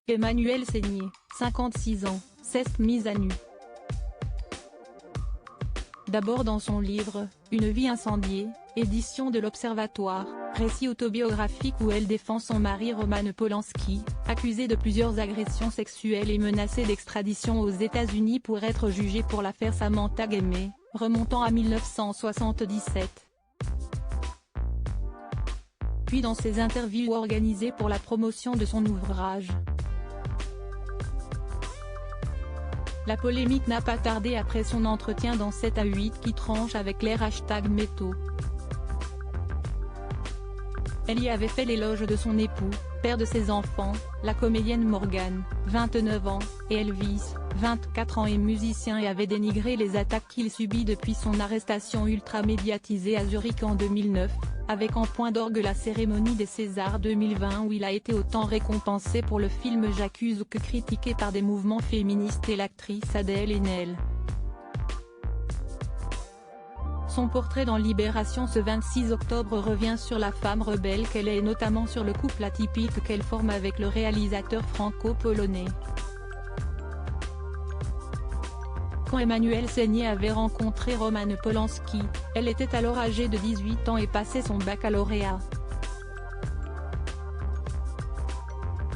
Emmanuelle Seigné, 56 ans, s'est mise à nu. D'abord dans son livre « Une vie incendiée », édition de l'Observatoire, récit autobiographique où elle défend son mari Roman Polanski, accusé de plusieurs agressions sexuelles et menacé d'extradition aux États-Unis pour être jugé pour l'affaire Samantha Gamet, remontant à 1977. Puis dans ses interviews organisées pour la promotion de son ouvrage. La polémique n'a pas tardé après son entretien dans 7 à 8 qui tranche avec les #métaux. Elle y avait fait l'éloge de son époux, père de ses enfants, la comédienne Morgane, 29 ans, et Elvis, 24 ans et musicien, et avait dénigré les attaques qu'il subit depuis son arrestation ultra-médiatisée à Zurich en 2009, avec en point d'orgue la cérémonie des Césars 2020 où il a été autant récompensé pour le film J'accuse que critiqué par des mouvements féministes et l'actrice Adèle Haenel. Son portrait dans Libération ce 26 octobre revient sur la femme rebelle qu'elle est et notamment sur le couple atypique qu'elle forme avec le réalisateur franco-polonais. Quand Emmanuelle Seigné avait rencontré Roman Polanski, elle était alors âgée de 18 ans et passait son baccalauréat.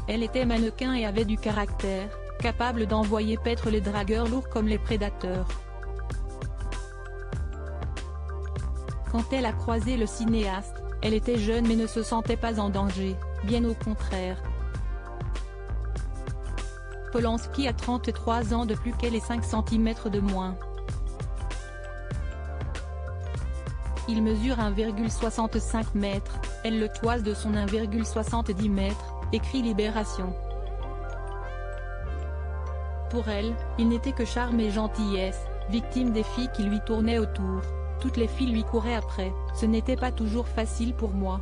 Elle était mannequin et avait du caractère, capable d'envoyer paître les dragueurs lourds comme les prédateurs. Quand elle a croisé le cinéaste, elle était jeune mais ne se sentait pas en danger, bien au contraire. Polanski a 33 ans de plus qu'elle et 5 cm de moins. Il mesure 1,65 m, elle le toise de son 1,70 m, écrit Libération. Pour elle, il n'était que charme et gentillesse, victime des filles qui lui tournaient autour. Toutes les filles lui couraient après, ce n'était pas toujours facile pour moi.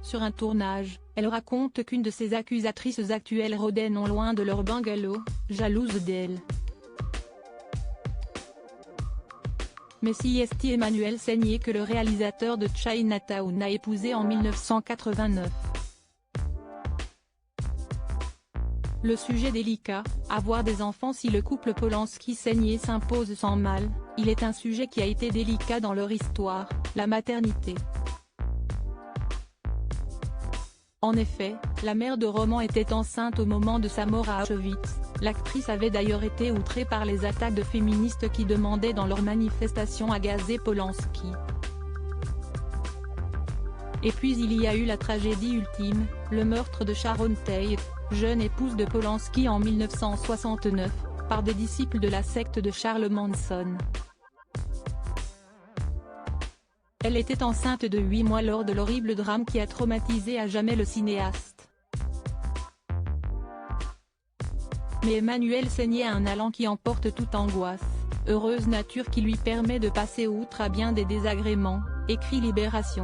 Sur un tournage, elle raconte qu'une de ses accusatrices actuelles rôdait non loin de leur bungalow, jalouse d'elle. Mais si est Emmanuelle Seigné que le réalisateur de Chinatown a épousé en 1989. Le sujet délicat, avoir des enfants si le couple Polanski-Seigné s'impose sans mal, il est un sujet qui a été délicat dans leur histoire, la maternité. En effet, la mère de Roman était enceinte au moment de sa mort à Auschwitz. L'actrice avait d'ailleurs été outrée par les attaques de féministes qui demandaient dans leurs manifestations à gazer Polanski. Et puis il y a eu la tragédie ultime, le meurtre de Sharon Tate, jeune épouse de Polanski en 1969, par des disciples de la secte de Charles Manson. Elle était enceinte de 8 mois lors de l'horrible drame qui a traumatisé à jamais le cinéaste. Mais Emmanuelle Seigné a un allant qui emporte toute angoisse, heureuse nature qui lui permet de passer outre à bien des désagréments, écrit Libération.